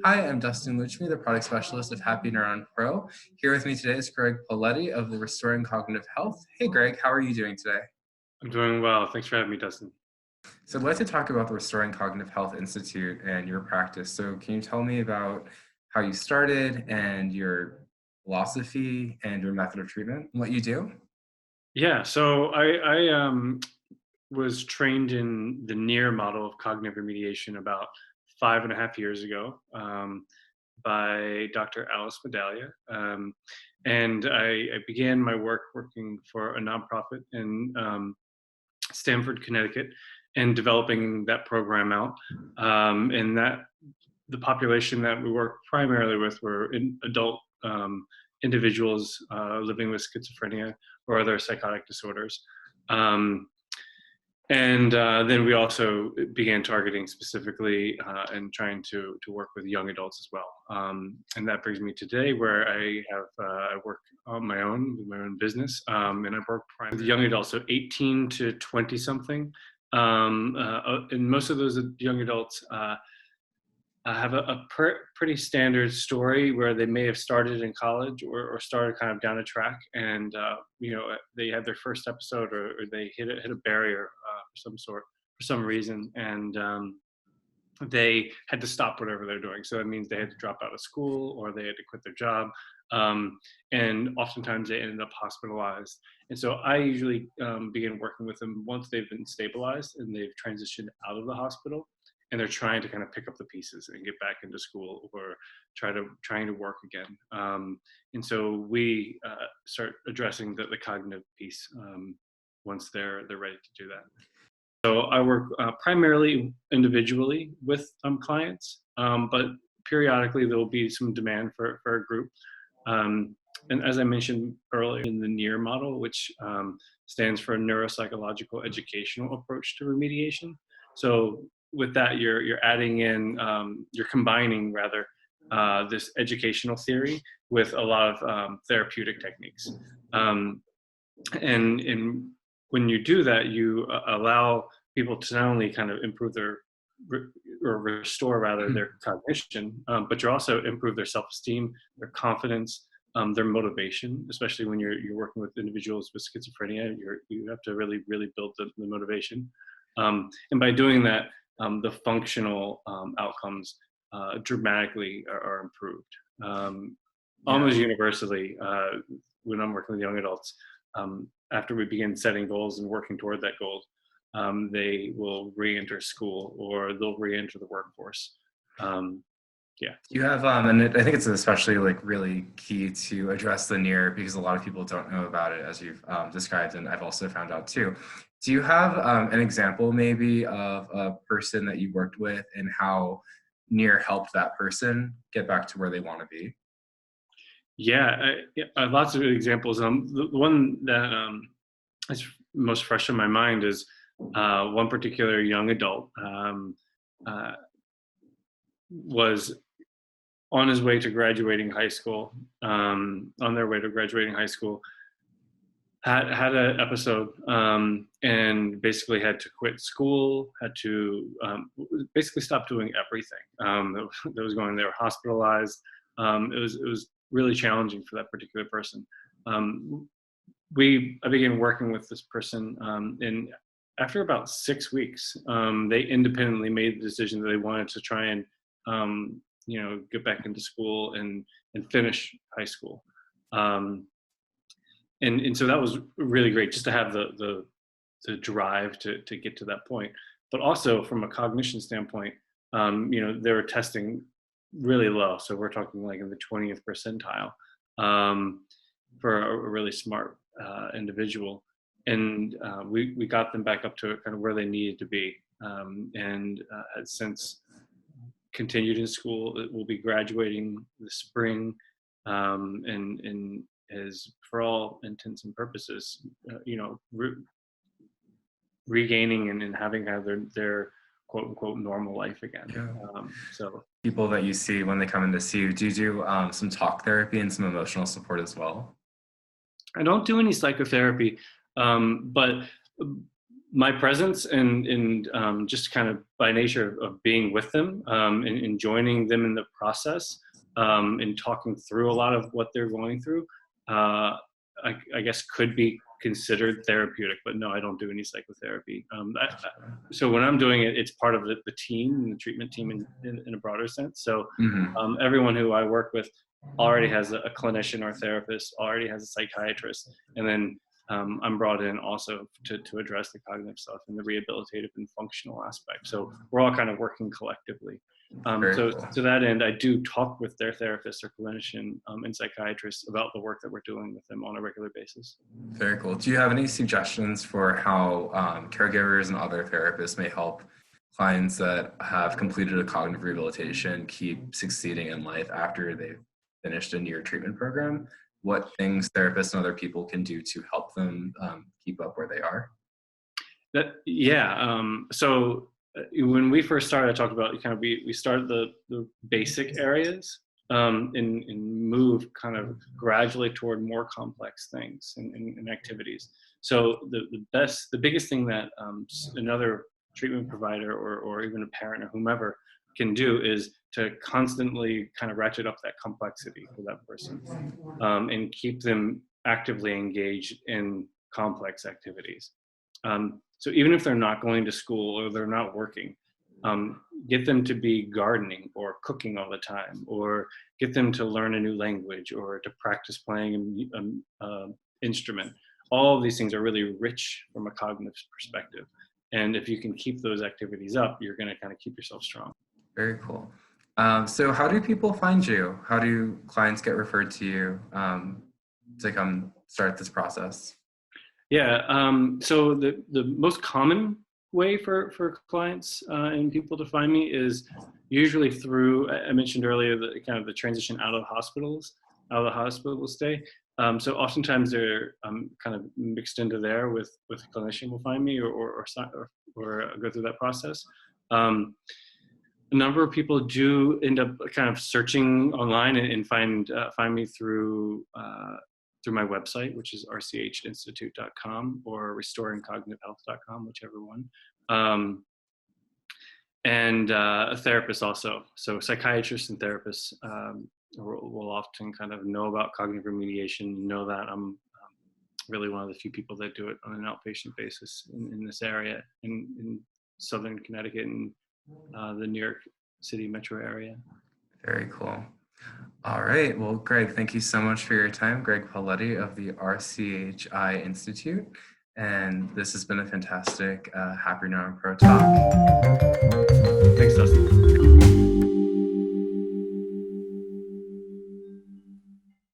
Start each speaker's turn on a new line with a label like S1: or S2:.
S1: Hi, I'm Dustin Luchme, the product specialist of HappyNeuron Pro. Here with me today is Gregg Pauletti of the Restoring Cognitive Health. Hey, Greg, how are you doing today?
S2: I'm doing well. Thanks for having me, Dustin.
S1: So I'd like to talk about the Restoring Cognitive Health Institute and your practice. So can you tell me about how you started and your philosophy and your method of treatment and what you do?
S2: Yeah, so I was trained in the NEAR model of cognitive remediation about 5.5 years ago by Dr. Alice Medaglia. And I began my work working for a nonprofit in Stamford, Connecticut, and developing that program out. And that the population that we work primarily with were adult individuals living with schizophrenia or other psychotic disorders. Um, and then we also began targeting specifically and trying to work with young adults as well. And that brings me today where I work on my own with my own business, and I work primarily with young adults, so 18 to 20 something. And most of those young adults have pretty standard story where they may have started in college or started kind of down a track, and they had their first episode or they hit a barrier for some reason, and they had to stop whatever they're doing. So that means they had to drop out of school or they had to quit their job, and oftentimes they ended up hospitalized. And so I usually begin working with them once they've been stabilized and they've transitioned out of the hospital and they're trying to kind of pick up the pieces and get back into school or trying to work again. And so we start addressing the cognitive piece once they're ready to do that. So I work primarily individually with clients, but periodically there will be some demand for a group. And as I mentioned earlier, in the NEAR model, which stands for Neuropsychological Educational Approach to Remediation. So with that, you're adding in, you're combining rather this educational theory with a lot of therapeutic techniques. And when you do that, you allow people to not only kind of improve or restore rather their cognition, but you also improve their self-esteem, their confidence, their motivation, especially when you're working with individuals with schizophrenia. You have to really build the motivation. And by doing that, the functional outcomes dramatically are improved. Almost universally, when I'm working with young adults, after we begin setting goals and working toward that goal, they will re-enter school or they'll re-enter the workforce.
S1: You have, and I think it's especially really key to address the NEAR because a lot of people don't know about it, as you've described, and I've also found out too. Do you have an example maybe of a person that you worked with and how NEAR helped that person get back to where they want to be?
S2: Yeah, I have lots of examples. The one that is most fresh in my mind is one particular young adult was on his way to graduating high school, on their way to graduating high school, had an episode, and basically had to quit school, had to basically stop doing everything that was going. They were hospitalized. It was really challenging for that particular person. I began working with this person, and after about 6 weeks, they independently made the decision that they wanted to try and get back into school and finish high school. And so that was really great just to have the drive to get to that point. But also from a cognition standpoint, they were testing really low. So we're talking like in the 20th percentile for a really smart individual. And we got them back up to kind of where they needed to be. And had since continued in school. It will be graduating this spring, and is, for all intents and purposes, regaining and having kind of their quote unquote normal life again.
S1: Yeah.
S2: So
S1: People that you see when they come in to see you, do you do some talk therapy and some emotional support as well?
S2: I don't do any psychotherapy, but My presence and just kind of by nature of being with them and joining them in the process and talking through a lot of what they're going through, I guess could be considered therapeutic, but no, I don't do any psychotherapy. So when I'm doing it, it's part of the team, the treatment team in a broader sense. So everyone who I work with already has a clinician or therapist, already has a psychiatrist, and then I'm brought in also to address the cognitive stuff and the rehabilitative and functional aspect. So we're all kind of working collectively. So
S1: Cool.
S2: to that end, I do talk with their therapist or clinician and psychiatrist about the work that we're doing with them on a regular basis.
S1: Very cool. Do you have any suggestions for how caregivers and other therapists may help clients that have completed a cognitive rehabilitation keep succeeding in life after they've finished a near treatment program? What things therapists and other people can do to help them keep up where they are?
S2: So when we first started, I talked about kind of we started the basic areas and move kind of gradually toward more complex things and activities. So the biggest thing that another treatment provider or even a parent or whomever can do is to constantly kind of ratchet up that complexity for that person and keep them actively engaged in complex activities. So even if they're not going to school or they're not working, get them to be gardening or cooking all the time, or get them to learn a new language or to practice playing an instrument. All of these things are really rich from a cognitive perspective. And if you can keep those activities up, you're going to kind of keep yourself strong.
S1: Very cool. So how do people find you? How do clients get referred to you to come start this process?
S2: So the most common way for clients and people to find me is usually through, I mentioned earlier, the kind of the transition out of the hospital stay. So oftentimes they're kind of mixed into there with a clinician will find me or go through that process. A number of people do end up kind of searching online and find me through my website, which is rchinstitute.com or restoringcognitivehealth.com, whichever one. And a therapist also. So psychiatrists and therapists will often kind of know about cognitive remediation, know that I'm really one of the few people that do it on an outpatient basis in this area in Southern Connecticut and the New York City metro area.
S1: Very cool. All right. Well, Greg, thank you so much for your time. Gregg Pauletti of the RCHI Institute. And this has been a fantastic HappyNeuron Pro Talk.
S2: Thanks, Dustin.